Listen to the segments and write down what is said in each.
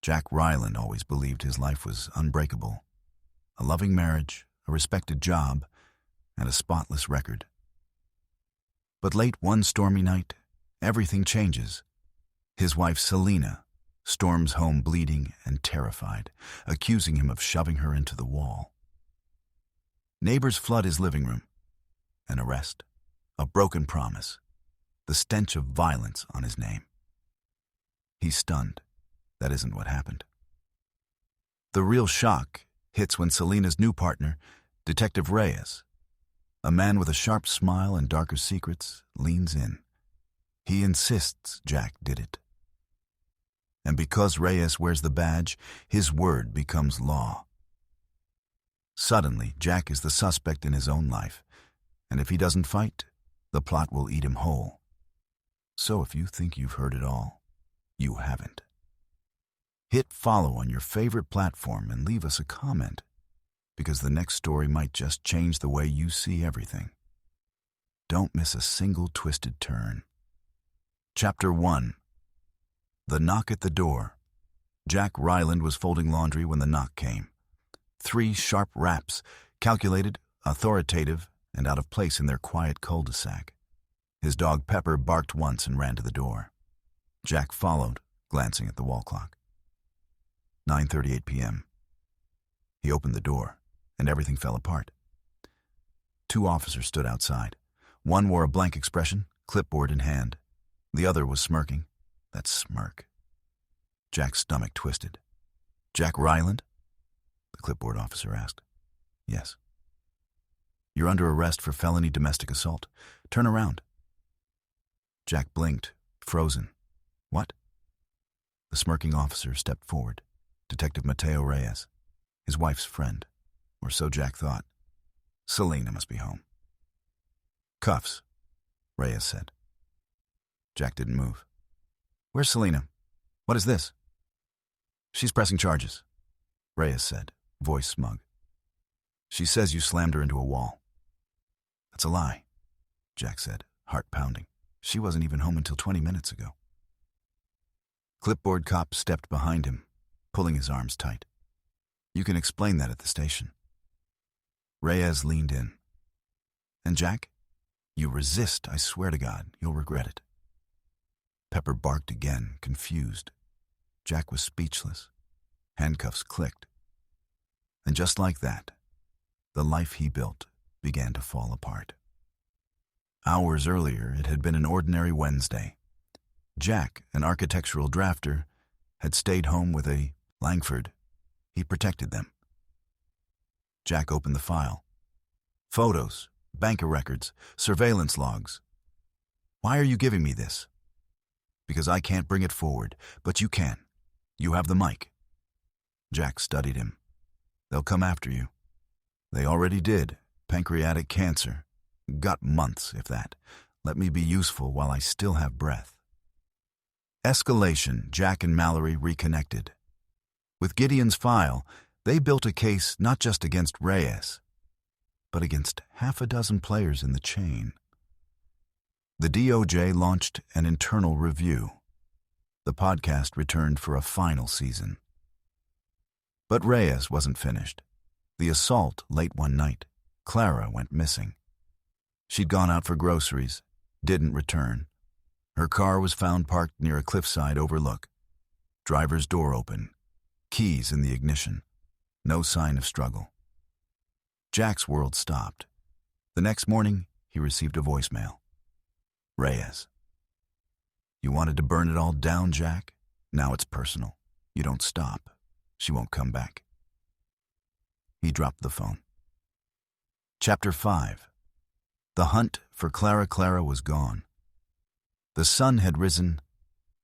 Jack Ryland always believed his life was unbreakable. A loving marriage, a respected job, and a spotless record. But late one stormy night, everything changes. His wife Selena storms home bleeding and terrified, accusing him of shoving her into the wall. Neighbors flood his living room. An arrest, a broken promise, the stench of violence on his name. He's stunned. That isn't what happened. The real shock hits when Selena's new partner, Detective Reyes, a man with a sharp smile and darker secrets, leans in. He insists Jack did it. And because Reyes wears the badge, his word becomes law. Suddenly, Jack is the suspect in his own life, and if he doesn't fight, the plot will eat him whole. So if you think you've heard it all, you haven't. Hit follow on your favorite platform and leave us a comment, because the next story might just change the way you see everything. Don't miss a single twisted turn. Chapter 1. The Knock at the Door. Jack Ryland was folding laundry when the knock came. 3 sharp raps, calculated, authoritative, and out of place in their quiet cul-de-sac. His dog Pepper barked once and ran to the door. Jack followed, glancing at the wall clock. 9:38 p.m. He opened the door, and everything fell apart. 2 officers stood outside. One wore a blank expression, clipboard in hand. The other was smirking. That smirk. Jack's stomach twisted. "Jack Ryland?" the clipboard officer asked. "Yes." "You're under arrest for felony domestic assault. Turn around." Jack blinked, frozen. "What?" The smirking officer stepped forward. Detective Mateo Reyes, his wife's friend, or so Jack thought. Selena must be home. "Cuffs," Reyes said. Jack didn't move. "Where's Selena? What is this?" "She's pressing charges," Reyes said, voice smug. "She says you slammed her into a wall." "That's a lie," Jack said, heart pounding. "She wasn't even home until 20 minutes ago." Clipboard cop stepped behind him, pulling his arms tight. "You can explain that at the station." Reyes leaned in. "And Jack? You resist, I swear to God, you'll regret it." Pepper barked again, confused. Jack was speechless. Handcuffs clicked. And just like that, the life he built began to fall apart. Hours earlier, it had been an ordinary Wednesday. Jack, an architectural drafter, had stayed home with a Langford. He protected them. Jack opened the file. Photos, banker records, surveillance logs. "Why are you giving me this?" "Because I can't bring it forward, but you can. You have the mic." Jack studied him. "They'll come after you. They already did. Pancreatic cancer. Got months, if that. Let me be useful while I still have breath." Escalation. Jack and Mallory reconnected. With Gideon's file, they built a case not just against Reyes, but against half a dozen players in the chain. The DOJ launched an internal review. The podcast returned for a final season. But Reyes wasn't finished. The assault late one night. Clara went missing. She'd gone out for groceries, didn't return. Her car was found parked near a cliffside overlook. Driver's door open. Keys in the ignition. No sign of struggle. Jack's world stopped. The next morning, he received a voicemail. "Reyes. You wanted to burn it all down, Jack? Now it's personal. You don't stop. She won't come back." He dropped the phone. Chapter 5. The hunt for Clara was gone. The sun had risen,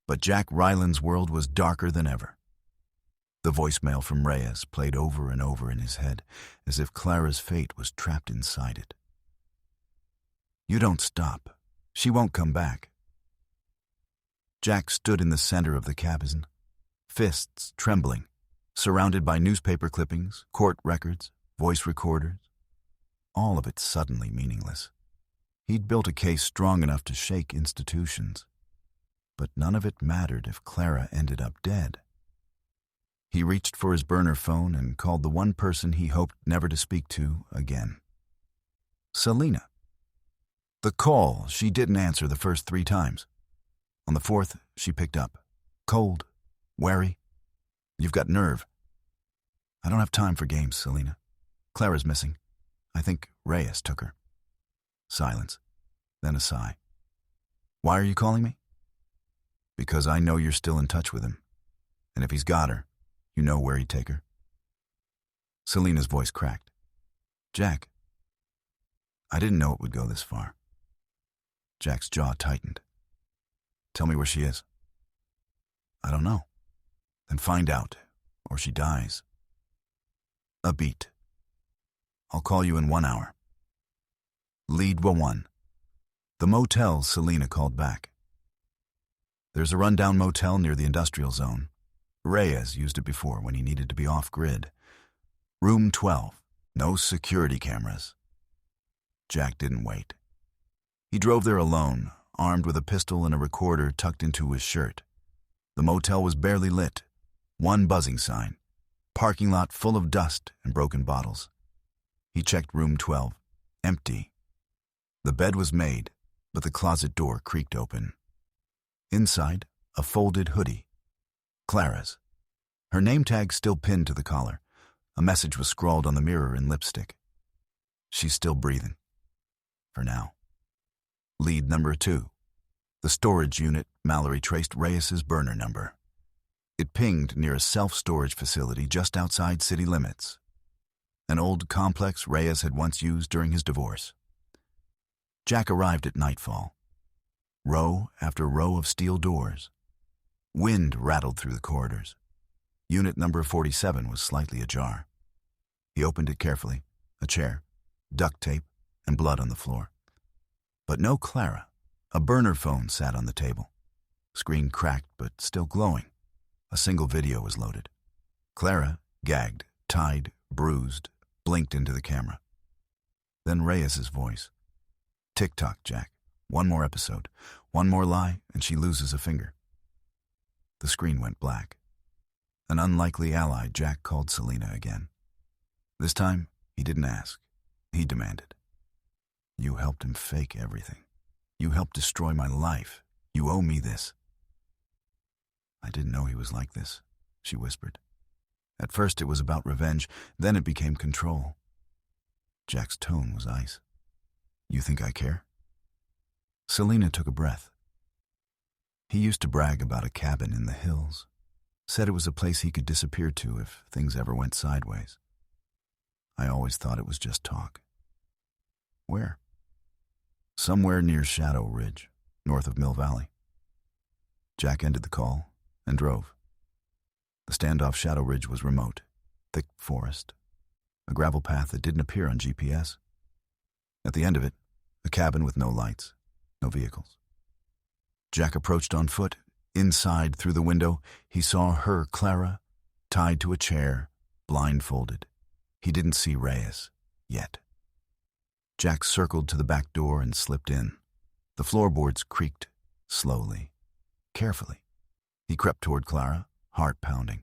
but Jack Ryland's world was darker than ever. The voicemail from Reyes played over and over in his head, as if Clara's fate was trapped inside it. "You don't stop. She won't come back." Jack stood in the center of the cabin, fists trembling, surrounded by newspaper clippings, court records, voice recorders. All of it suddenly meaningless. He'd built a case strong enough to shake institutions, but none of it mattered if Clara ended up dead. He reached for his burner phone and called the one person he hoped never to speak to again. Selena. The call, she didn't answer the first 3 times. On the 4th, she picked up. Cold, wary. You've got nerve. I don't have time for games, Selena. Clara's missing. I think Reyes took her. Silence, then a sigh. Why are you calling me? Because I know you're still in touch with him. And if he's got her, you know where he'd take her. Selena's voice cracked. Jack, I didn't know it would go this far. Jack's jaw tightened. Tell me where she is. I don't know. Then find out, or she dies. A beat. I'll call you in 1 hour. Lead 1. The motel, Selena called back. There's a rundown motel near the industrial zone. Reyes used it before when he needed to be off-grid. Room 12. No security cameras. Jack didn't wait. He drove there alone, armed with a pistol and a recorder tucked into his shirt. The motel was barely lit. 1 buzzing sign. Parking lot full of dust and broken bottles. He checked room 12. Empty. The bed was made, but the closet door creaked open. Inside, a folded hoodie. Clara's. Her name tag still pinned to the collar. A message was scrawled on the mirror in lipstick. She's still breathing. For now. Lead number 2. The storage unit, Mallory traced Reyes's burner number. It pinged near a self-storage facility just outside city limits. An old complex Reyes had once used during his divorce. Jack arrived at nightfall. Row after row of steel doors. Wind rattled through the corridors. Unit number 47 was slightly ajar. He opened it carefully. A chair, duct tape, and blood on the floor. But no Clara. A burner phone sat on the table. Screen cracked but still glowing. A single video was loaded. Clara, gagged, tied, bruised, blinked into the camera. Then Reyes's voice. Tick-tock, Jack. 1 more episode. 1 more lie, and she loses a finger. The screen went black. An unlikely ally, Jack called Selena again. This time, he didn't ask. He demanded. You helped him fake everything. You helped destroy my life. You owe me this. I didn't know he was like this, she whispered. At first it was about revenge, then it became control. Jack's tone was ice. You think I care? Selena took a breath. He used to brag about a cabin in the hills. Said it was a place he could disappear to if things ever went sideways. I always thought it was just talk. Where? Somewhere near Shadow Ridge, north of Mill Valley. Jack ended the call and drove. The standoff Shadow Ridge was remote, thick forest, a gravel path that didn't appear on GPS. At the end of it, a cabin with no lights, no vehicles. Jack approached on foot. Inside, through the window, he saw her, Clara, tied to a chair, blindfolded. He didn't see Reyes, yet. Jack circled to the back door and slipped in. The floorboards creaked, slowly, carefully. He crept toward Clara, heart pounding.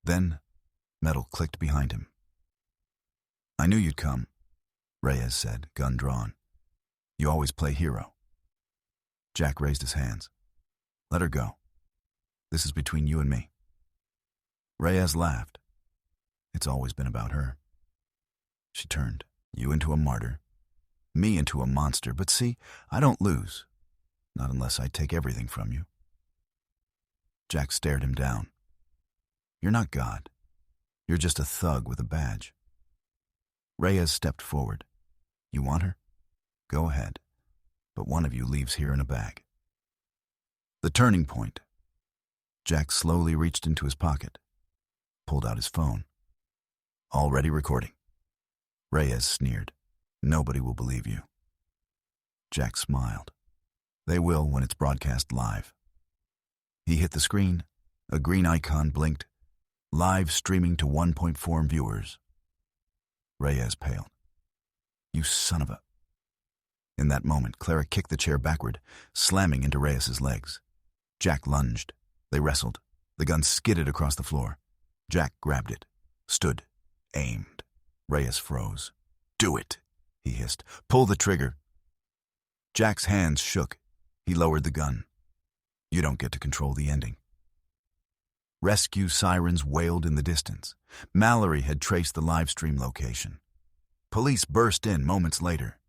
Then, metal clicked behind him. I knew you'd come, Reyes said, gun drawn. You always play hero. Jack raised his hands. Let her go. This is between you and me. Reyes laughed. It's always been about her. She turned, you into a martyr, me into a monster, but see, I don't lose. Not unless I take everything from you. Jack stared him down. You're not God. You're just a thug with a badge. Reyes stepped forward. You want her? Go ahead. But one of you leaves here in a bag. The turning point. Jack slowly reached into his pocket, pulled out his phone. Already recording. Reyes sneered. Nobody will believe you. Jack smiled. They will when it's broadcast live. He hit the screen. A green icon blinked. Live streaming to 1.4 viewers. Reyes paled. You son of a... In that moment, Clara kicked the chair backward, slamming into Reyes's legs. Jack lunged. They wrestled. The gun skidded across the floor. Jack grabbed it, stood, aimed. Reyes froze. "Do it," he hissed. "Pull the trigger." Jack's hands shook. He lowered the gun. You don't get to control the ending. Rescue sirens wailed in the distance. Mallory had traced the live stream location. Police burst in moments later.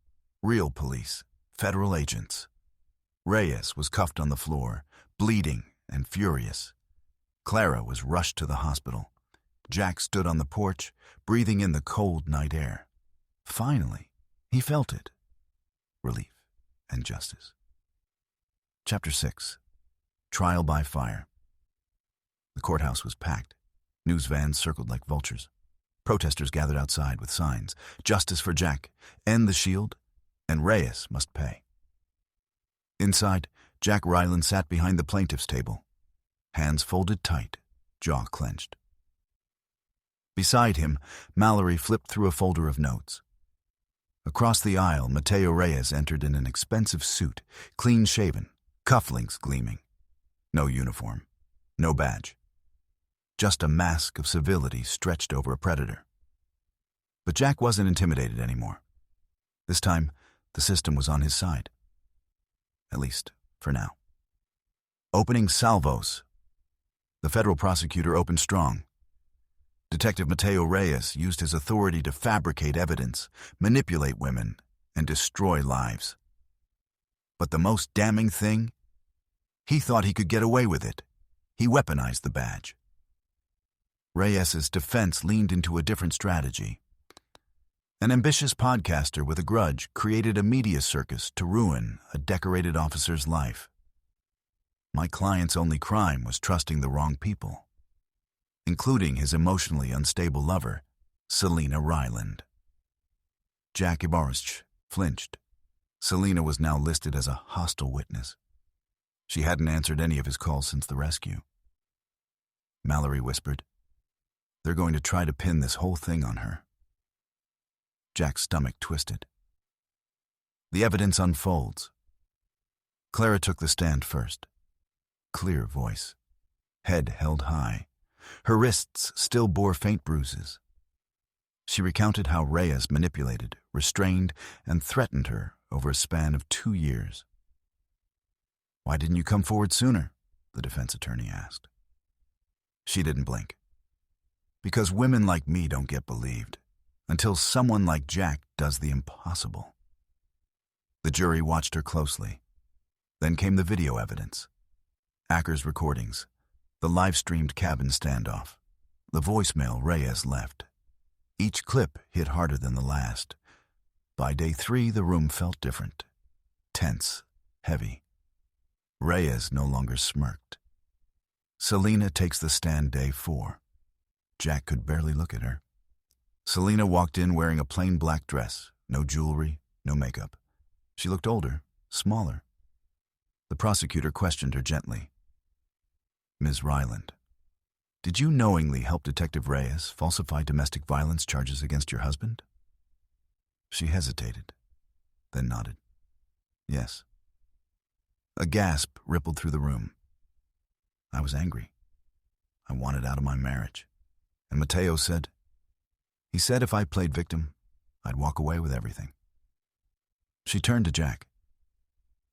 Real police, federal agents. Reyes was cuffed on the floor, bleeding and furious. Clara was rushed to the hospital. Jack stood on the porch, breathing in the cold night air. Finally, he felt it. Relief and justice. Chapter 6. Trial by Fire. The courthouse was packed. News vans circled like vultures. Protesters gathered outside with signs. Justice for Jack. End the shield. And Reyes must pay. Inside, Jack Ryland sat behind the plaintiff's table. Hands folded tight, jaw clenched. Beside him, Mallory flipped through a folder of notes. Across the aisle, Mateo Reyes entered in an expensive suit, clean-shaven, cufflinks gleaming. No uniform, no badge. Just a mask of civility stretched over a predator. But Jack wasn't intimidated anymore. This time, the system was on his side. At least, for now. Opening salvos. The federal prosecutor opened strong. Detective Mateo Reyes used his authority to fabricate evidence, manipulate women, and destroy lives. But the most damning thing? He thought he could get away with it. He weaponized the badge. Reyes's defense leaned into a different strategy. An ambitious podcaster with a grudge created a media circus to ruin a decorated officer's life. My client's only crime was trusting the wrong people, including his emotionally unstable lover, Selena Ryland. Jack Ibarsch flinched. Selena was now listed as a hostile witness. She hadn't answered any of his calls since the rescue. Mallory whispered, "They're going to try to pin this whole thing on her." Jack's stomach twisted. The evidence unfolds. Clara took the stand first. Clear voice. Head held high. Her wrists still bore faint bruises. She recounted how Reyes manipulated, restrained, and threatened her over a span of 2 years. "Why didn't you come forward sooner?" the defense attorney asked. She didn't blink. "Because women like me don't get believed until someone like Jack does the impossible." The jury watched her closely. Then came the video evidence. Acker's recordings, the live-streamed cabin standoff, the voicemail Reyes left. Each clip hit harder than the last. By day 3, the room felt different. Tense, heavy. Reyes no longer smirked. Selena takes the stand day 4. Jack could barely look at her. Selena walked in wearing a plain black dress, no jewelry, no makeup. She looked older, smaller. The prosecutor questioned her gently. "Ms. Ryland, did you knowingly help Detective Reyes falsify domestic violence charges against your husband?" She hesitated, then nodded. "Yes." A gasp rippled through the room. "I was angry. I wanted out of my marriage. And Mateo said, he said if I played victim, I'd walk away with everything." She turned to Jack.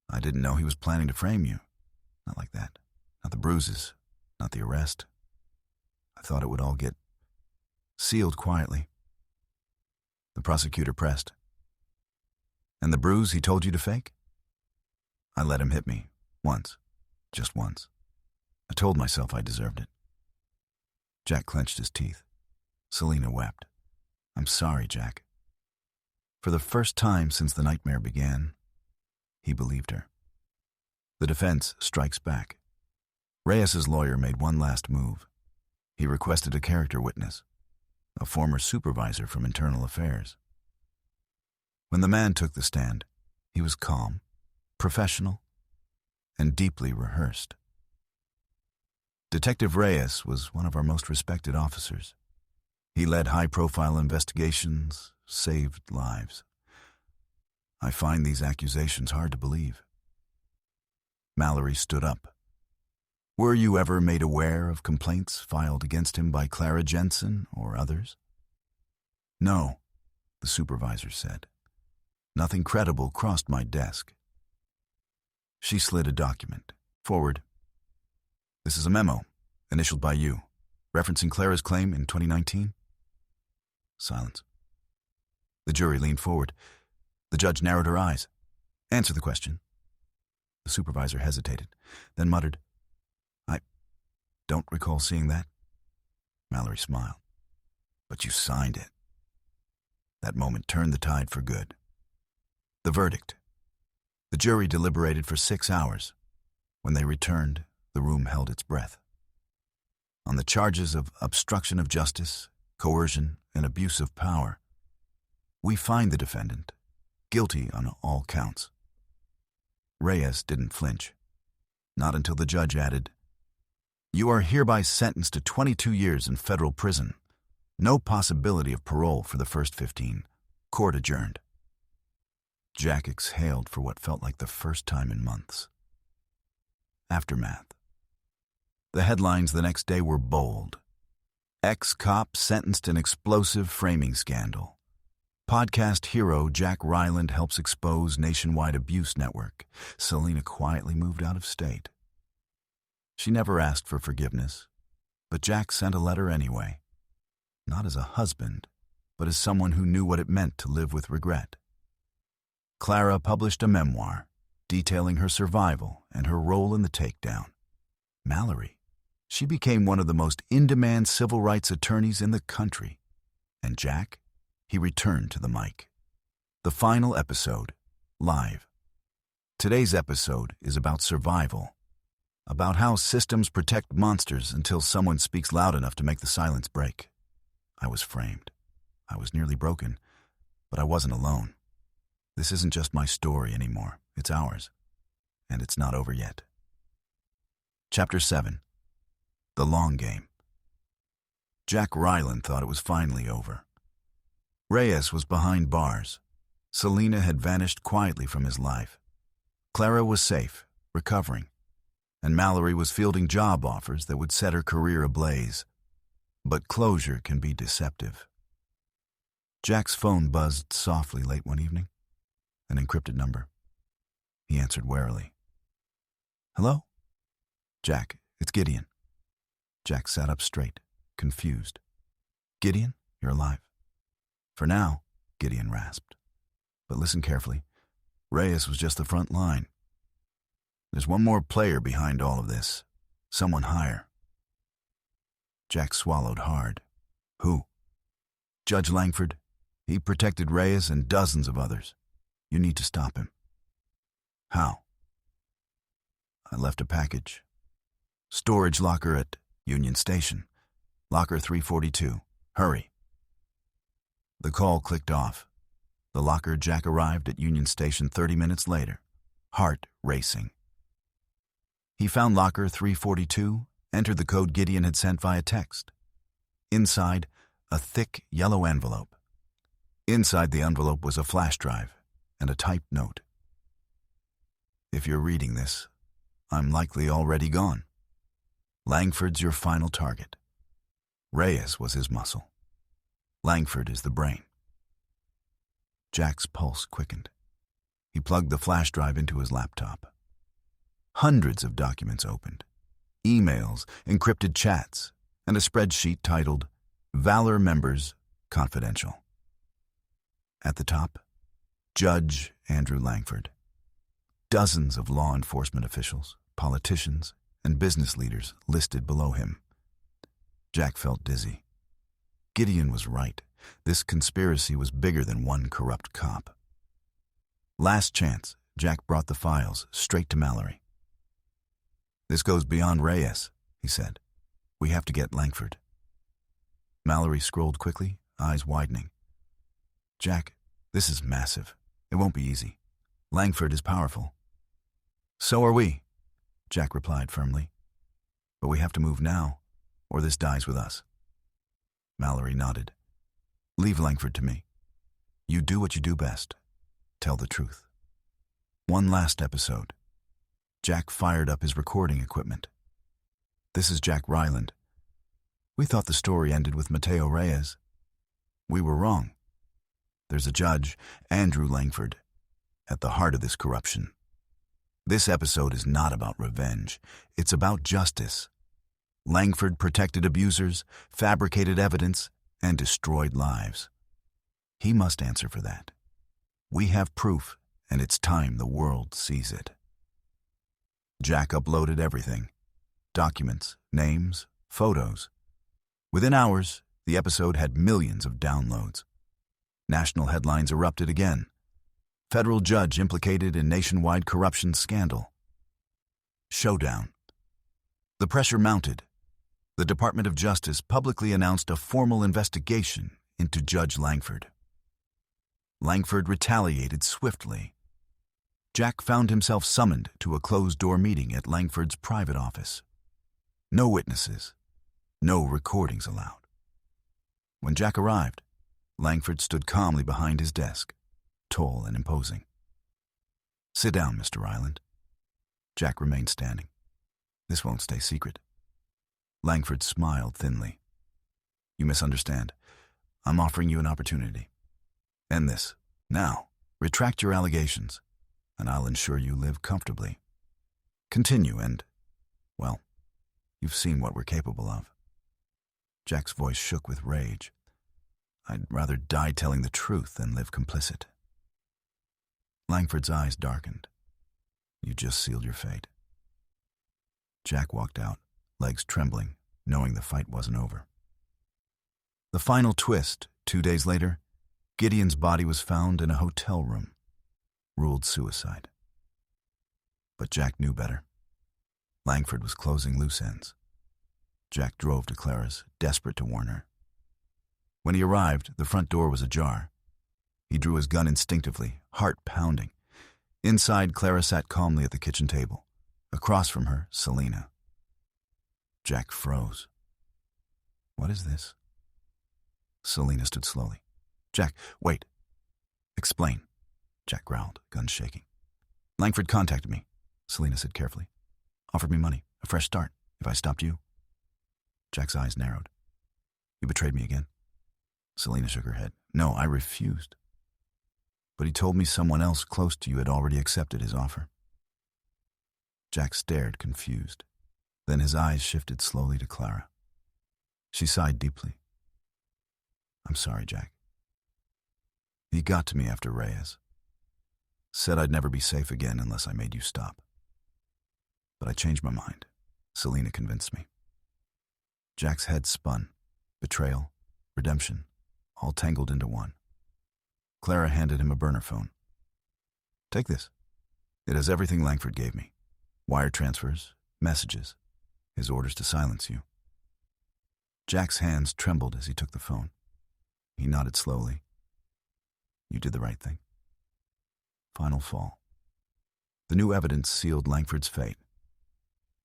"I didn't know he was planning to frame you. Not like that. Not the bruises, not the arrest. I thought it would all get sealed quietly." The prosecutor pressed. "And the bruise he told you to fake?" "I let him hit me. Once. Just once. I told myself I deserved it." Jack clenched his teeth. Selena wept. "I'm sorry, Jack." For the first time since the nightmare began, he believed her. The defense strikes back. Reyes's lawyer made one last move. He requested a character witness, a former supervisor from Internal Affairs. When the man took the stand, he was calm, professional, and deeply rehearsed. Detective Reyes was one of our most respected officers. He led high-profile investigations, saved lives. I find these accusations hard to believe. Mallory stood up. Were you ever made aware of complaints filed against him by Clara Jensen or others? No, the supervisor said. Nothing credible crossed my desk. She slid a document. Forward. This is a memo, initialed by you, referencing Clara's claim in 2019? Silence. The jury leaned forward. The judge narrowed her eyes. Answer the question. The supervisor hesitated, then muttered, I don't recall seeing that. Mallory smiled. But you signed it. That moment turned the tide for good. The verdict. The jury deliberated for 6 hours. When they returned, the room held its breath. On the charges of obstruction of justice, coercion, and abuse of power, we find the defendant guilty on all counts. Reyes didn't flinch. Not until the judge added, You are hereby sentenced to 22 years in federal prison. No possibility of parole for the first 15. Court adjourned. Jack exhaled for what felt like the first time in months. Aftermath. The headlines the next day were bold. Ex-cop sentenced in explosive framing scandal. Podcast hero Jack Ryland helps expose nationwide abuse network. Selena quietly moved out of state. She never asked for forgiveness, but Jack sent a letter anyway. Not as a husband, but as someone who knew what it meant to live with regret. Clara published a memoir detailing her survival and her role in the takedown. Mallory, she became one of the most in-demand civil rights attorneys in the country. And Jack, he returned to the mic. The final episode, live. Today's episode is about survival, about how systems protect monsters until someone speaks loud enough to make the silence break. I was framed. I was nearly broken, but I wasn't alone. This isn't just my story anymore. It's ours. And it's not over yet. Chapter 7. The Long Game. Jack Ryland thought it was finally over. Reyes was behind bars. Selena had vanished quietly from his life. Clara was safe, recovering. And Mallory was fielding job offers that would set her career ablaze. But closure can be deceptive. Jack's phone buzzed softly late one evening. An encrypted number. He answered warily. Hello? Jack, it's Gideon. Jack sat up straight, confused. Gideon, you're alive. For now, Gideon rasped. But listen carefully. Reyes was just the front line. There's one more player behind all of this. Someone higher. Jack swallowed hard. Who? Judge Langford. He protected Reyes and dozens of others. You need to stop him. How? I left a package. Storage locker at Union Station. Locker 342. Hurry. The call clicked off. The locker Jack arrived at Union Station 30 minutes later, heart racing. He found locker 342, entered the code Gideon had sent via text. Inside, a thick yellow envelope. Inside the envelope was a flash drive and a typed note. If you're reading this, I'm likely already gone. Langford's your final target. Reyes was his muscle. Langford is the brain. Jack's pulse quickened. He plugged the flash drive into his laptop. Hundreds of documents opened. Emails, encrypted chats, and a spreadsheet titled Valor Members Confidential. At the top, Judge Andrew Langford. Dozens of law enforcement officials, politicians, and business leaders listed below him. Jack felt dizzy. Gideon was right. This conspiracy was bigger than one corrupt cop. Last chance, Jack brought the files straight to Mallory. This goes beyond Reyes, he said. We have to get Langford. Mallory scrolled quickly, eyes widening. Jack, this is massive. It won't be easy. Langford is powerful. So are we, Jack replied firmly. But we have to move now, or this dies with us. Mallory nodded. Leave Langford to me. You do what you do best. Tell the truth. One last episode. Jack fired up his recording equipment. This is Jack Ryland. We thought the story ended with Mateo Reyes. We were wrong. There's a judge, Andrew Langford, at the heart of this corruption. This episode is not about revenge. It's about justice. Langford protected abusers, fabricated evidence, and destroyed lives. He must answer for that. We have proof, and it's time the world sees it. Jack uploaded everything. Documents, names, photos. Within hours, the episode had millions of downloads. National headlines erupted again. Federal judge implicated in nationwide corruption scandal. Showdown. The pressure mounted. The Department of Justice publicly announced a formal investigation into Judge Langford. Langford retaliated swiftly. Jack found himself summoned to a closed-door meeting at Langford's private office. No witnesses, no recordings allowed. When Jack arrived, Langford stood calmly behind his desk, tall and imposing. "Sit down, Mr. Ryland." Jack remained standing. "This won't stay secret." Langford smiled thinly. "You misunderstand. I'm offering you an opportunity. End this. Now, retract your allegations, and I'll ensure you live comfortably. Continue and, well, you've seen what we're capable of." Jack's voice shook with rage. "I'd rather die telling the truth than live complicit." Langford's eyes darkened. "You just sealed your fate." Jack walked out, legs trembling, knowing the fight wasn't over. The final twist, 2 days later, Gideon's body was found in a hotel room, ruled suicide. But Jack knew better. Langford was closing loose ends. Jack drove to Clara's, desperate to warn her. When he arrived, the front door was ajar. He drew his gun instinctively, heart pounding. Inside, Clara sat calmly at the kitchen table. Across from her, Selena. Jack froze. "What is this?" Selena stood slowly. "Jack, wait." "Explain," Jack growled, gun shaking. "Langford contacted me," Selena said carefully. "Offered me money, a fresh start, if I stopped you." Jack's eyes narrowed. "You betrayed me again?" Selena shook her head. "No, I refused. But he told me someone else close to you had already accepted his offer." Jack stared, confused. Then his eyes shifted slowly to Clara. She sighed deeply. "I'm sorry, Jack. He got to me after Reyes. Said I'd never be safe again unless I made you stop. But I changed my mind. Selena convinced me." Jack's head spun. Betrayal, redemption, all tangled into one. Clara handed him a burner phone. "Take this. It has everything Langford gave me. Wire transfers, messages, his orders to silence you." Jack's hands trembled as he took the phone. He nodded slowly. "You did the right thing." Final fall. The new evidence sealed Langford's fate.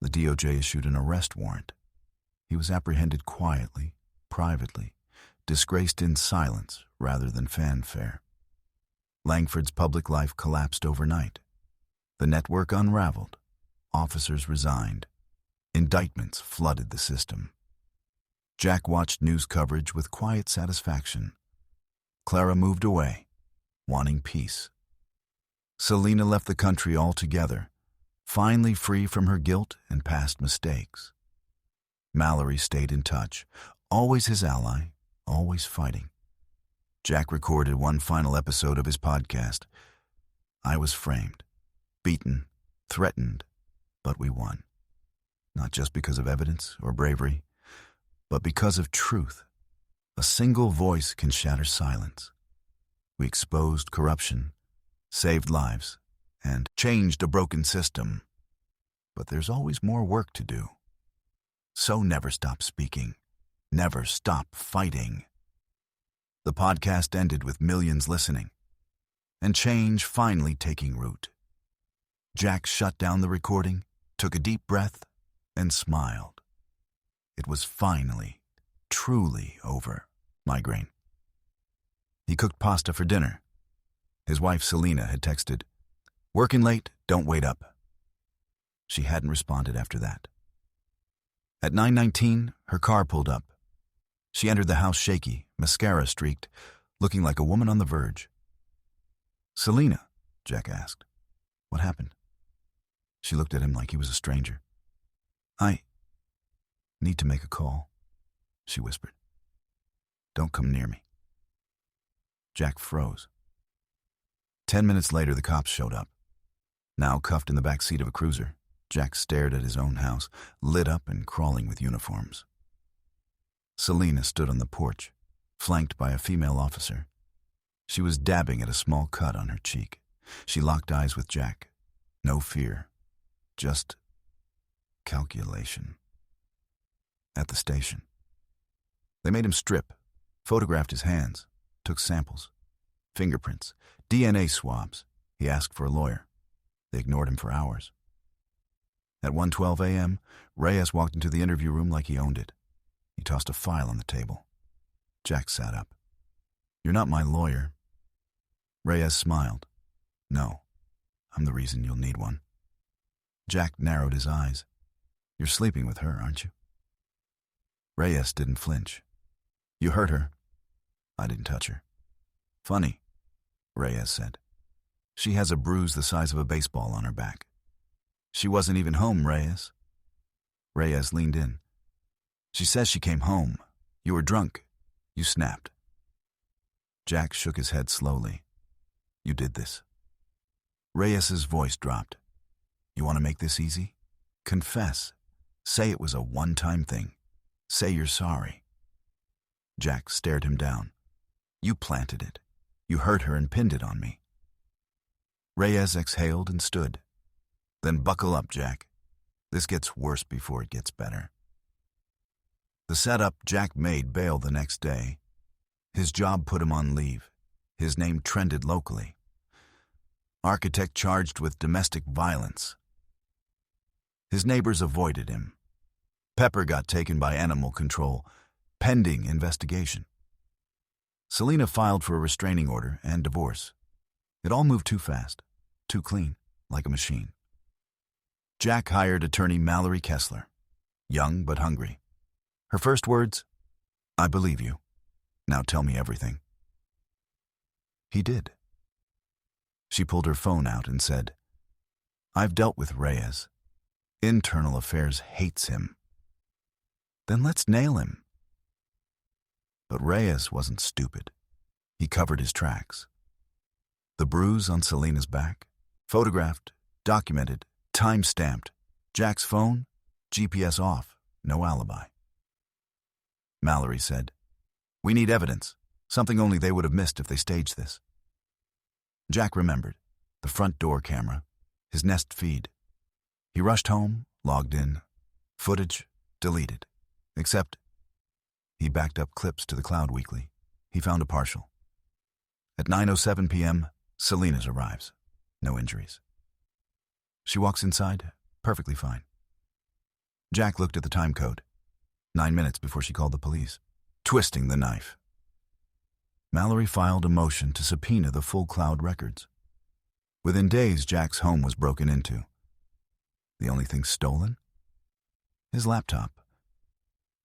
The DOJ issued an arrest warrant. He was apprehended quietly, privately, disgraced in silence rather than fanfare. Langford's public life collapsed overnight. The network unraveled. Officers resigned. Indictments flooded the system. Jack watched news coverage with quiet satisfaction. Clara moved away, wanting peace. Selena left the country altogether, finally free from her guilt and past mistakes. Mallory stayed in touch, always his ally, always fighting. Jack recorded one final episode of his podcast. "I was framed, beaten, threatened, but we won. Not just because of evidence or bravery, but because of truth. A single voice can shatter silence. We exposed corruption, saved lives, and changed a broken system. But there's always more work to do. So never stop speaking. Never stop fighting." The podcast ended with millions listening, and change finally taking root. Jack shut down the recording, took a deep breath, and smiled. It was finally, truly over. Migraine. He cooked pasta for dinner. His wife Selena had texted, "Working late, don't wait up." She hadn't responded after that. At 9:19, her car pulled up. She entered the house shaky, mascara streaked, looking like a woman on the verge. "Selina," Jack asked. "What happened?" She looked at him like he was a stranger. "I need to make a call," she whispered. "Don't come near me." Jack froze. 10 minutes later, the cops showed up. Now cuffed in the back seat of a cruiser, Jack stared at his own house, lit up and crawling with uniforms. Selina stood on the porch, flanked by a female officer. She was dabbing at a small cut on her cheek. She locked eyes with Jack. No fear, just calculation. At the station, they made him strip, photographed his hands, took samples, fingerprints, DNA swabs. He asked for a lawyer. They ignored him for hours. At 1:12 a.m., Reyes walked into the interview room like he owned it. He tossed a file on the table. Jack sat up. "You're not my lawyer." Reyes smiled. "No, I'm the reason you'll need one." Jack narrowed his eyes. "You're sleeping with her, aren't you?" Reyes didn't flinch. "You hurt her." "I didn't touch her." "Funny," Reyes said. "She has a bruise the size of a baseball on her back." "She wasn't even home, Reyes." Reyes leaned in. "She says she came home. You were drunk. You snapped." Jack shook his head slowly. "You did this." Reyes's voice dropped. "You want to make this easy? Confess. Say it was a one-time thing. Say you're sorry." Jack stared him down. "You planted it. You hurt her and pinned it on me." Reyes exhaled and stood. "Then buckle up, Jack. This gets worse before it gets better." The setup Jack made bail the next day. His job put him on leave. His name trended locally. Architect charged with domestic violence. His neighbors avoided him. Pepper got taken by animal control, pending investigation. Selina filed for a restraining order and divorce. It all moved too fast, too clean, like a machine. Jack hired attorney Mallory Kessler, young but hungry. Her first words, "I believe you. Now tell me everything." He did. She pulled her phone out and said, "I've dealt with Reyes. Internal Affairs hates him." "Then let's nail him." But Reyes wasn't stupid. He covered his tracks. The bruise on Selina's back, photographed, documented, time-stamped. Jack's phone, GPS off, no alibi. Mallory said, "We need evidence, something only they would have missed if they staged this." Jack remembered, the front door camera, his Nest feed. He rushed home, logged in, footage deleted, except he backed up clips to the Cloud Weekly. He found a partial. At 9:07 p.m., Selina's arrives. No injuries. She walks inside, perfectly fine. Jack looked at the time code. 9 minutes before she called the police, twisting the knife. Mallory filed a motion to subpoena the full Cloud records. Within days, Jack's home was broken into. The only thing stolen? His laptop.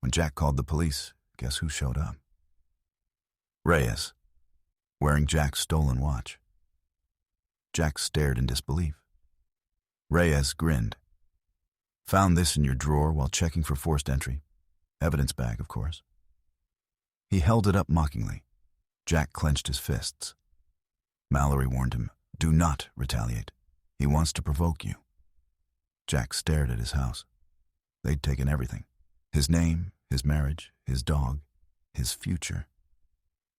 When Jack called the police, guess who showed up? Reyes, wearing Jack's stolen watch. Jack stared in disbelief. Reyes grinned. "Found this in your drawer while checking for forced entry. Evidence bag, of course." He held it up mockingly. Jack clenched his fists. Mallory warned him, "Do not retaliate. He wants to provoke you." Jack stared at his house. They'd taken everything. His name, his marriage, his dog, his future.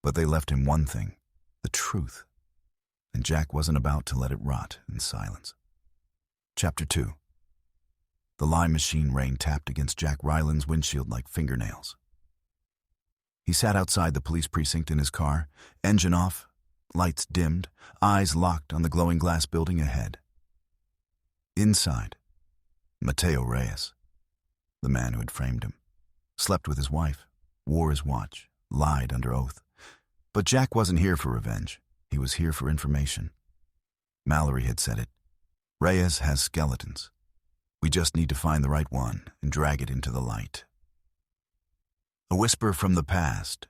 But they left him one thing, the truth. And Jack wasn't about to let it rot in silence. Chapter 2. The lime machine rain tapped against Jack Ryland's windshield like fingernails. He sat outside the police precinct in his car, engine off, lights dimmed, eyes locked on the glowing glass building ahead. Inside, Mateo Reyes, the man who had framed him, slept with his wife, wore his watch, lied under oath. But Jack wasn't here for revenge. He was here for information. Mallory had said it. Reyes has skeletons. We just need to find the right one and drag it into the light. A whisper from the past.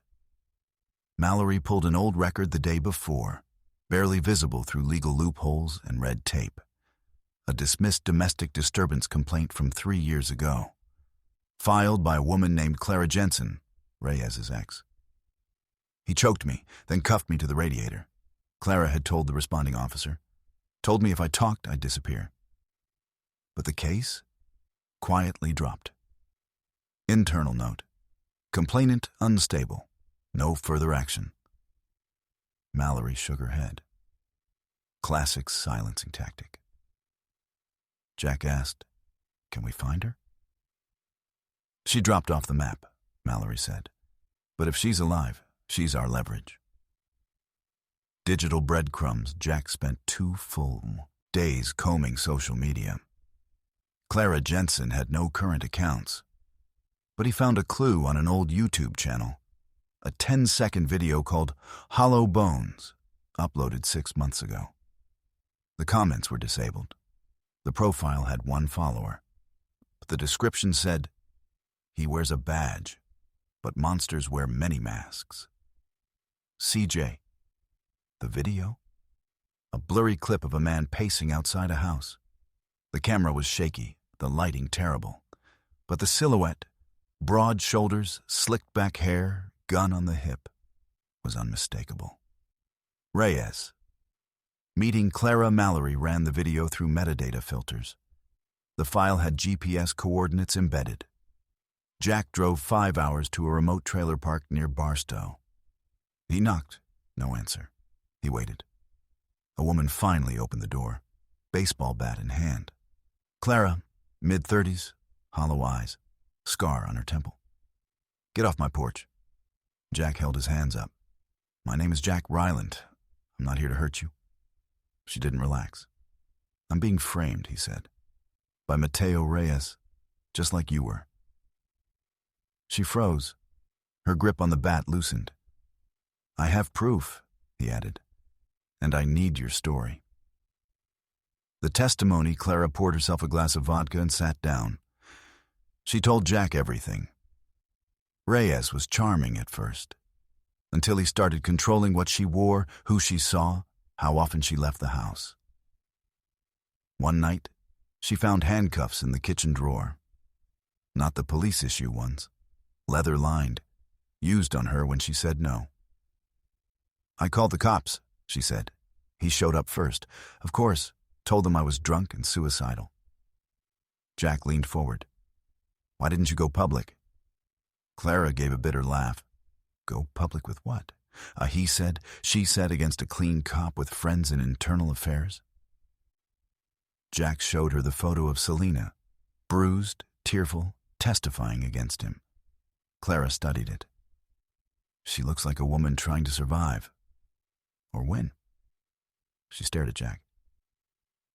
Mallory pulled an old record the day before, barely visible through legal loopholes and red tape. A dismissed domestic disturbance complaint from 3 years ago, filed by a woman named Clara Jensen, Reyes's ex. He choked me, then cuffed me to the radiator. Clara had told the responding officer. Told me if I talked, I'd disappear. But the case quietly dropped. Internal note. Complainant unstable. No further action. Mallory shook her head. Classic silencing tactic. Jack asked, "Can we find her?" "She dropped off the map," Mallory said. "But if she's alive, she's our leverage." Digital breadcrumbs, Jack spent 2 full days combing social media. Clara Jensen had no current accounts, but he found a clue on an old YouTube channel, a 10-second video called Hollow Bones, uploaded 6 months ago. The comments were disabled. The profile had 1 follower, but the description said, "He wears a badge, but monsters wear many masks." CJ. The video? A blurry clip of a man pacing outside a house. The camera was shaky, the lighting terrible, but the silhouette, broad shoulders, slicked back hair, gun on the hip, was unmistakable. Reyes. Meeting Clara Mallory ran the video through metadata filters. The file had GPS coordinates embedded. Jack drove 5 hours to a remote trailer park near Barstow. He knocked. No answer. He waited. A woman finally opened the door, baseball bat in hand. Clara, mid-30s, hollow eyes, scar on her temple. "Get off my porch." Jack held his hands up. "My name is Jack Ryland. I'm not here to hurt you." She didn't relax. "I'm being framed," he said, "by Mateo Reyes, just like you were." She froze. Her grip on the bat loosened. "I have proof," he added, "and I need your story." The testimony. Clara poured herself a glass of vodka and sat down. She told Jack everything. Reyes was charming at first, until he started controlling what she wore, who she saw, how often she left the house. One night, she found handcuffs in the kitchen drawer. Not the police issue ones, leather-lined, used on her when she said no. "I called the cops," she said. "He showed up first. Of course, told them I was drunk and suicidal." Jack leaned forward. "Why didn't you go public?" Clara gave a bitter laugh. "Go public with what? A he said, she said against a clean cop with friends in internal affairs?" Jack showed her the photo of Selena, bruised, tearful, testifying against him. Clara studied it. "She looks like a woman trying to survive. Or win." She stared at Jack.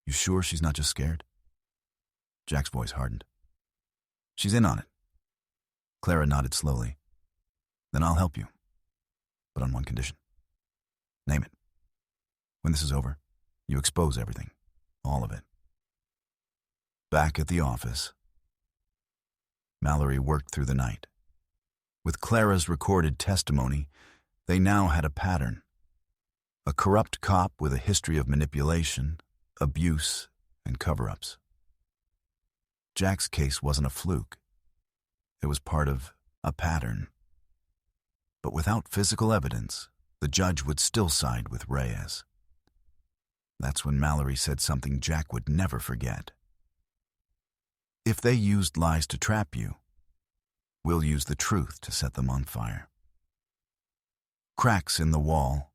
"You sure she's not just scared?" Jack's voice hardened. "She's in on it." Clara nodded slowly. "Then I'll help you. But on one condition." "Name it. When this is over, you expose everything. All of it." Back at the office, Mallory worked through the night. With Clara's recorded testimony, they now had a pattern. A corrupt cop with a history of manipulation, abuse, and cover-ups. Jack's case wasn't a fluke. It was part of a pattern. But without physical evidence, the judge would still side with Reyes. That's when Mallory said something Jack would never forget. "If they used lies to trap you, we'll use the truth to set them on fire." Cracks in the wall.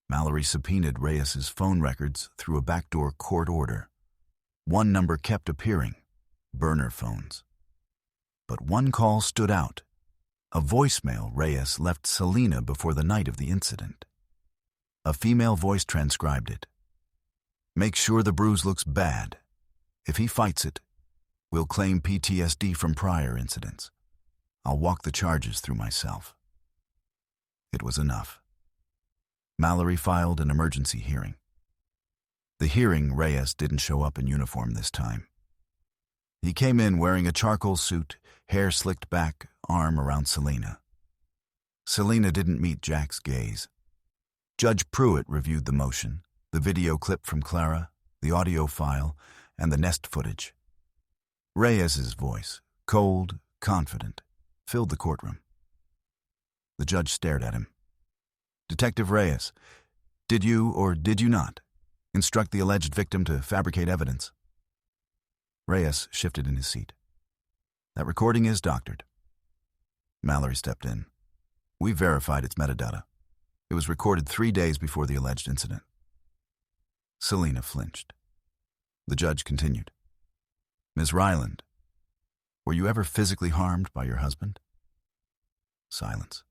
Mallory subpoenaed Reyes's phone records through a backdoor court order. One number kept appearing, burner phones. But one call stood out, a voicemail Reyes left Selena before the night of the incident. A female voice transcribed it. "Make sure the bruise looks bad. If he fights it, we'll claim PTSD from prior incidents. I'll walk the charges through myself." It was enough. Mallory filed an emergency hearing. The hearing, Reyes didn't show up in uniform this time. He came in wearing a charcoal suit, hair slicked back, arm around Selena. Selena didn't meet Jack's gaze. Judge Pruitt reviewed the motion, the video clip from Clara, the audio file, and the nest footage. Reyes's voice, cold, confident, filled the courtroom. The judge stared at him. "Detective Reyes, did you or did you not instruct the alleged victim to fabricate evidence?" Reyes shifted in his seat. "That recording is doctored." Mallory stepped in. "We verified its metadata. It was recorded 3 days before the alleged incident." Selena flinched. The judge continued. "Ms. Ryland, were you ever physically harmed by your husband?" Silence.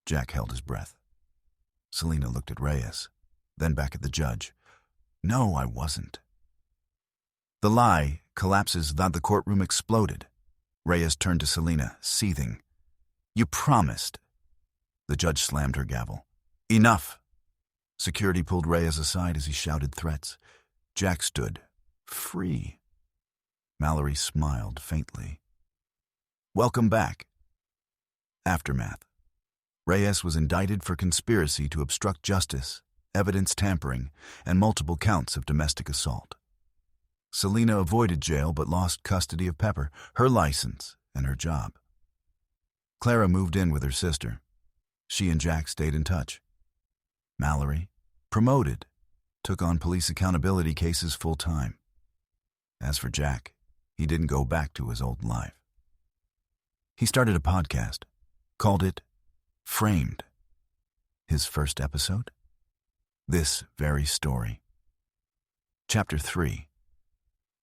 Jack held his breath. Selena looked at Reyes, then back at the judge. "No, I wasn't." The lie collapses that the courtroom exploded. Reyes turned to Selena, seething. "You promised." The judge slammed her gavel. "Enough!" Security pulled Reyes aside as he shouted threats. Jack stood, free. Mallory smiled faintly. "Welcome back." Aftermath. Reyes was indicted for conspiracy to obstruct justice, evidence tampering, and multiple counts of domestic assault. Selena avoided jail but lost custody of Pepper, her license, and her job. Clara moved in with her sister. She and Jack stayed in touch. Mallory, promoted, took on police accountability cases full-time. As for Jack, he didn't go back to his old life. He started a podcast, called it Framed. His first episode? This very story. Chapter 3.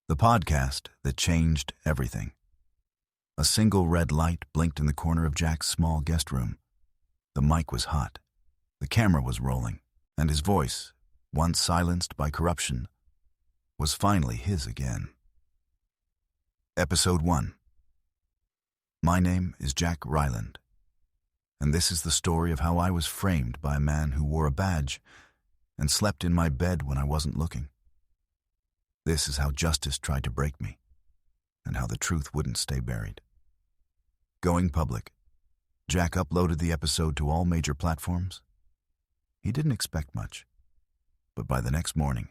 The podcast that changed everything. A single red light blinked in the corner of Jack's small guest room. The mic was hot, the camera was rolling, and his voice, once silenced by corruption, was finally his again. Episode 1. My name is Jack Ryland, and this is the story of how I was framed by a man who wore a badge and slept in my bed when I wasn't looking. This is how justice tried to break me, and how the truth wouldn't stay buried. Going public, Jack uploaded the episode to all major platforms. He didn't expect much, but by the next morning,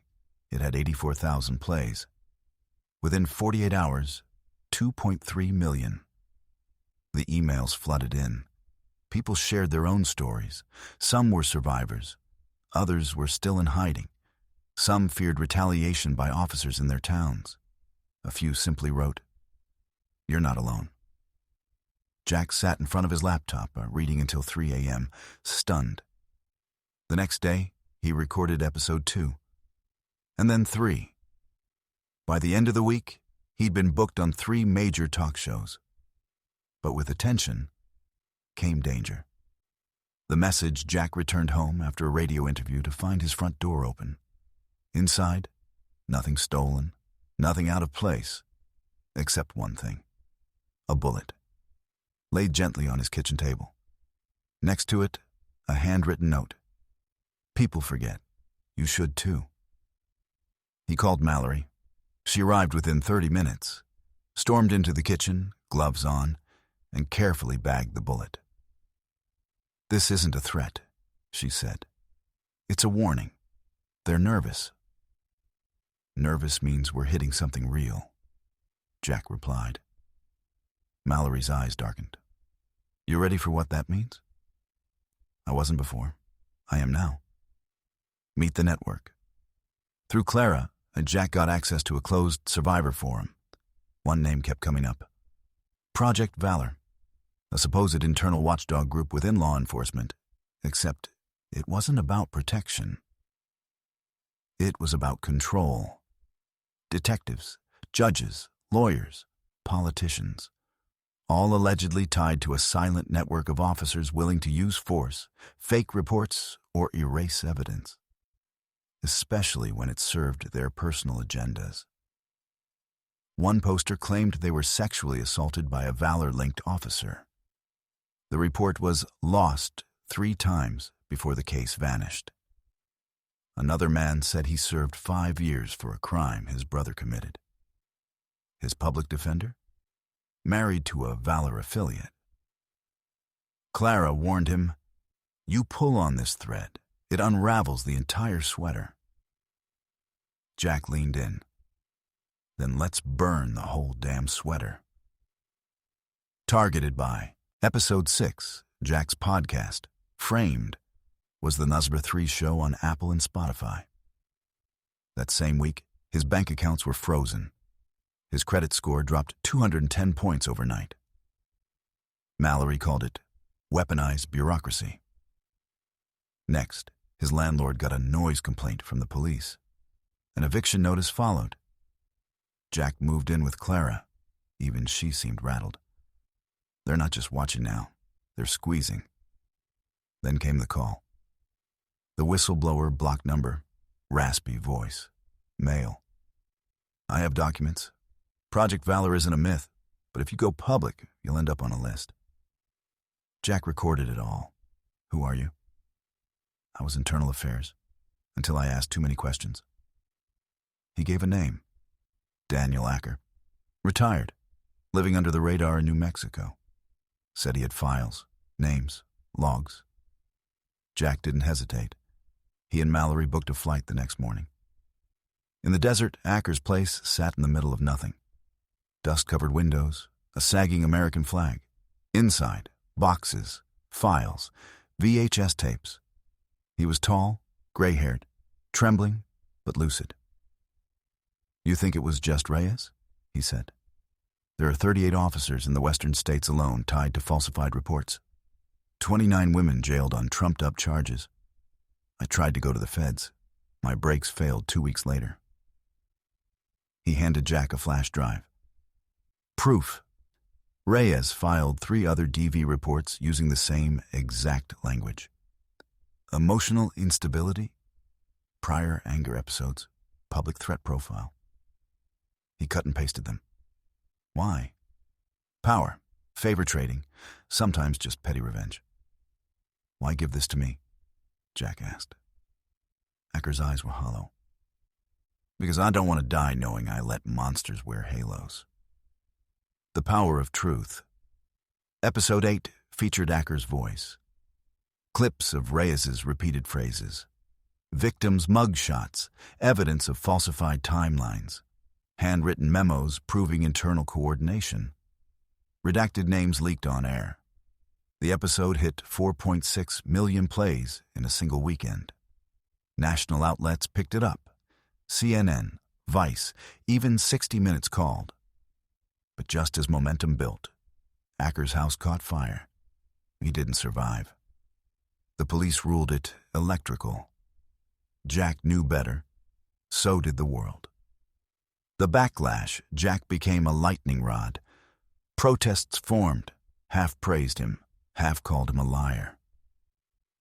it had 84,000 plays. Within 48 hours, 2.3 million. The emails flooded in. People shared their own stories. Some were survivors. Others were still in hiding. Some feared retaliation by officers in their towns. A few simply wrote, "You're not alone." Jack sat in front of his laptop, reading until 3 a.m., stunned. The next day, he recorded episode 2, and then 3. By the end of the week, he'd been booked on 3 major talk shows. But with attention came danger. The message: Jack returned home after a radio interview to find his front door open. Inside, nothing stolen, nothing out of place, except one thing: a bullet, laid gently on his kitchen table. Next to it, a handwritten note. "People forget. You should too." He called Mallory. She arrived within 30 minutes, stormed into the kitchen, gloves on, and carefully bagged the bullet. "This isn't a threat," she said. "It's a warning. They're nervous." "Nervous means we're hitting something real," Jack replied. Mallory's eyes darkened. "You ready for what that means?" "I wasn't before. I am now." Meet the network. Through Clara, Jack got access to a closed survivor forum. One name kept coming up: Project Valor, a supposed internal watchdog group within law enforcement, except it wasn't about protection. It was about control. Detectives, judges, lawyers, politicians, all allegedly tied to a silent network of officers willing to use force, fake reports, or erase evidence, especially when it served their personal agendas. One poster claimed they were sexually assaulted by a Valor-linked officer. The report was lost 3 times before the case vanished. Another man said he served 5 years for a crime his brother committed. his public defender, married to a Valor affiliate. Clara warned him, "You pull on this thread, it unravels the entire sweater." Jack leaned in. "Then let's burn the whole damn sweater." Targeted by Episode 6, Jack's podcast, Framed, was the Nusra 3 show on Apple and Spotify. That same week, his bank accounts were frozen. His credit score dropped 210 points overnight. Mallory called it weaponized bureaucracy. Next, his landlord got a noise complaint from the police. An eviction notice followed. Jack moved in with Clara. Even she seemed rattled. They're not just watching now, they're squeezing. Then came the call. The whistleblower block number, raspy voice, male. "I have documents. Project Valor isn't a myth, but if you go public, you'll end up on a list." Jack recorded it all. "Who are you?" "I was internal affairs, until I asked too many questions." He gave a name. Daniel Acker. Retired, living under the radar in New Mexico. Said he had files, names, logs. Jack didn't hesitate. He and Mallory booked a flight the next morning. In the desert, Acker's place sat in the middle of nothing. Dust-covered windows, a sagging American flag. Inside, boxes, files, VHS tapes. He was tall, gray-haired, trembling, but lucid. "You think it was just Reyes?" he said. "There are 38 officers in the western states alone tied to falsified reports. 29 women jailed on trumped-up charges. I tried to go to the feds. My brakes failed 2 weeks later." He handed Jack a flash drive. Proof. Reyes filed 3 other DV reports using the same exact language. Emotional instability, prior anger episodes, public threat profile. He cut and pasted them. Why? Power, favor trading, sometimes just petty revenge. "Why give this to me?" Jack asked. Acker's eyes were hollow. "Because I don't want to die knowing I let monsters wear halos." The power of truth. Episode 8 featured Acker's voice. Clips of Reyes's repeated phrases. Victims' mugshots, evidence of falsified timelines. Handwritten memos proving internal coordination. Redacted names leaked on air. The episode hit 4.6 million plays in a single weekend. National outlets picked it up. CNN, Vice, even 60 Minutes called. But just as momentum built, Acker's house caught fire. He didn't survive. The police ruled it electrical. Jack knew better. So did the world. The backlash, Jack became a lightning rod. Protests formed, half praised him, half called him a liar.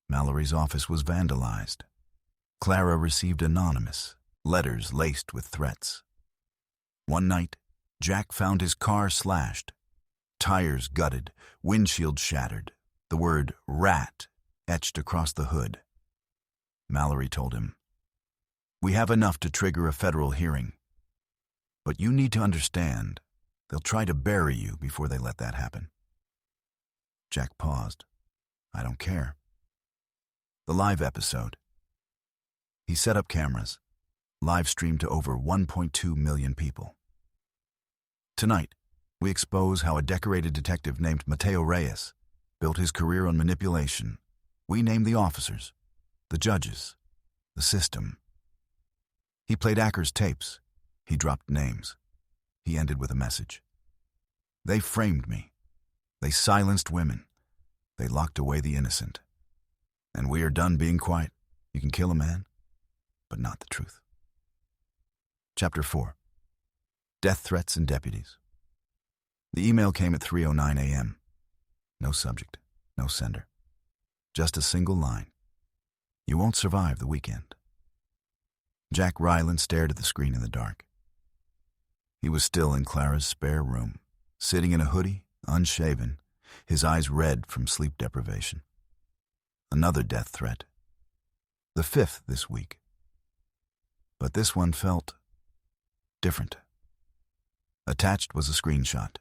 Mallory's office was vandalized. Clara received anonymous, letters laced with threats. One night, Jack found his car slashed, tires gutted, windshield shattered, the word rat etched across the hood. Mallory told him, "We have enough to trigger a federal hearing. But you need to understand, they'll try to bury you before they let that happen." Jack paused. "I don't care." The live episode. He set up cameras, live streamed to over 1.2 million people. Tonight, we expose how a decorated detective named Mateo Reyes built his career on manipulation. We name the officers, the judges, the system. He played Acker's tapes. He dropped names. He ended with a message. "They framed me. They silenced women. They locked away the innocent. And we are done being quiet. You can kill a man, but not the truth." Chapter 4. Death Threats and Deputies. The email came at 3:09 a.m. No subject, no sender. Just a single line. "You won't survive the weekend." Jack Ryland stared at the screen in the dark. He was still in Clara's spare room, sitting in a hoodie, unshaven, his eyes red from sleep deprivation. Another death threat. The 5th this week. But this one felt different. Attached was a screenshot.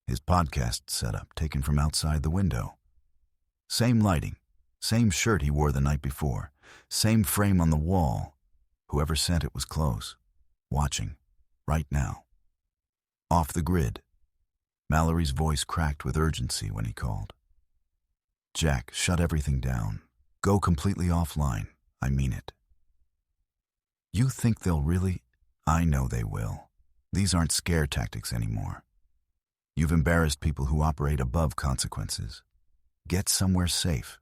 His podcast setup taken from outside the window. Same lighting, same shirt he wore the night before, same frame on the wall. Whoever sent it was close, watching, right now. Off the grid. Mallory's voice cracked with urgency when he called. Jack, shut everything down. Go completely offline. I mean it. You think they'll really? I know they will. These aren't scare tactics anymore. You've embarrassed people who operate above consequences. Get somewhere safe.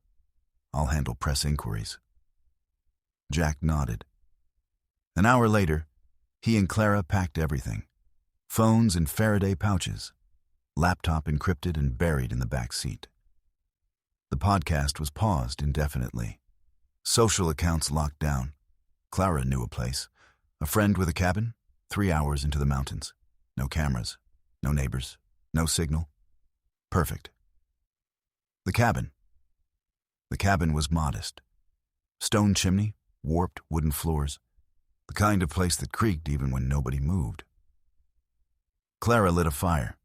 I'll handle press inquiries. Jack nodded. An hour later, he and Clara packed everything. Phones in Faraday pouches. Laptop encrypted and buried in the back seat. The podcast was paused indefinitely. Social accounts locked down. Clara knew a place. A friend with a cabin, 3 hours into the mountains. No cameras, no neighbors, no signal. Perfect. The cabin. The cabin was modest. Stone chimney, warped wooden floors. The kind of place that creaked even when nobody moved. Clara lit a fire.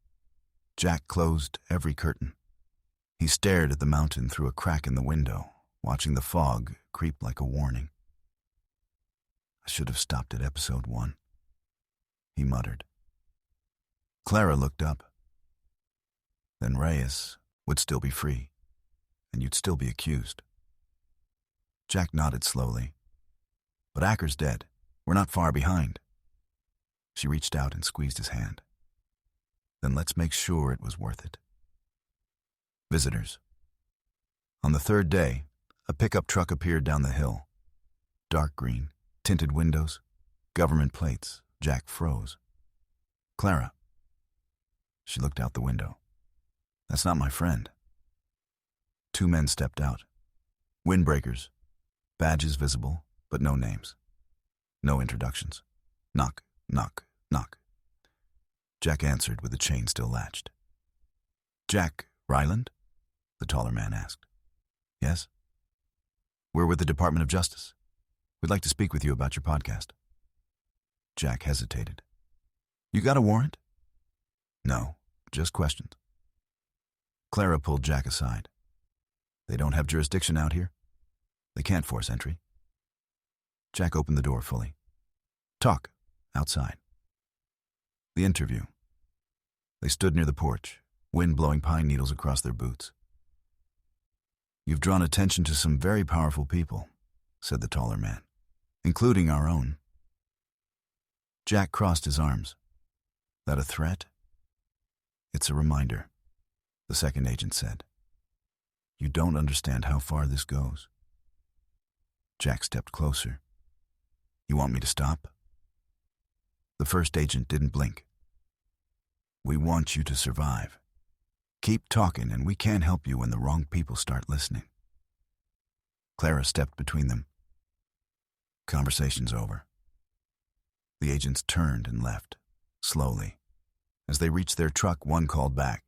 Jack closed every curtain. He stared at the mountain through a crack in the window, watching the fog creep like a warning. I should have stopped at episode 1, he muttered. Clara looked up. Then Reyes would still be free, and you'd still be accused. Jack nodded slowly. But Acker's dead. We're not far behind. She reached out and squeezed his hand. Then let's make sure it was worth it. Visitors. On the third day, a pickup truck appeared down the hill. Dark green, tinted windows, government plates. Jack froze. Clara. She looked out the window. That's not my friend. 2 men stepped out. Windbreakers. Badges visible, but no names. No introductions. Knock, knock, knock. Jack answered with the chain still latched. Jack Ryland? The taller man asked. Yes? We're with the Department of Justice. We'd like to speak with you about your podcast. Jack hesitated. You got a warrant? No, just questions. Clara pulled Jack aside. They don't have jurisdiction out here. They can't force entry. Jack opened the door fully. Talk, outside. The interview. They stood near the porch, wind blowing pine needles across their boots. You've drawn attention to some very powerful people, said the taller man, including our own. Jack crossed his arms. That a threat? It's a reminder, the second agent said. You don't understand how far this goes. Jack stepped closer. You want me to stop? The first agent didn't blink. We want you to survive. Keep talking and we can't help you when the wrong people start listening. Clara stepped between them. Conversation's over. The agents turned and left, slowly. As they reached their truck, one called back.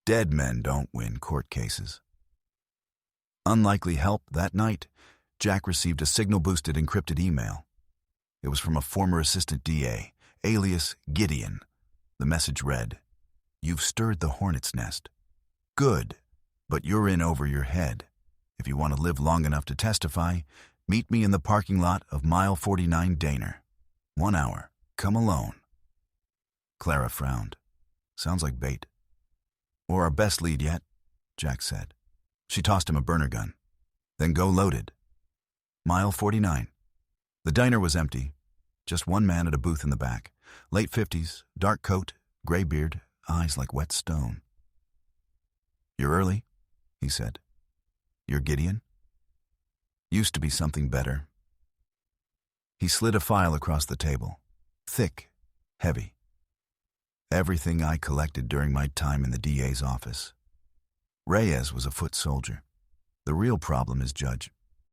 Dead men don't win court cases. Unlikely help that night, Jack received a signal-boosted encrypted email. It was from a former assistant DA, alias Gideon. The message read, You've stirred the hornet's nest. Good, but you're in over your head. If you want to live long enough to testify, meet me in the parking lot of mile 49 Daner. 1 hour. Come alone. Clara frowned. Sounds like bait. Or our best lead yet, Jack said. She tossed him a burner gun. Then go loaded. Mile 49. The diner was empty. Just one man at a booth in the back. Late 50s, dark coat, gray beard, eyes like wet stone. You're early, he said. You're Gideon? Used to be something better. He slid a file across the table. Thick, heavy. Everything I collected during my time in the DA's office. Reyes was a foot soldier. The real problem is Judge.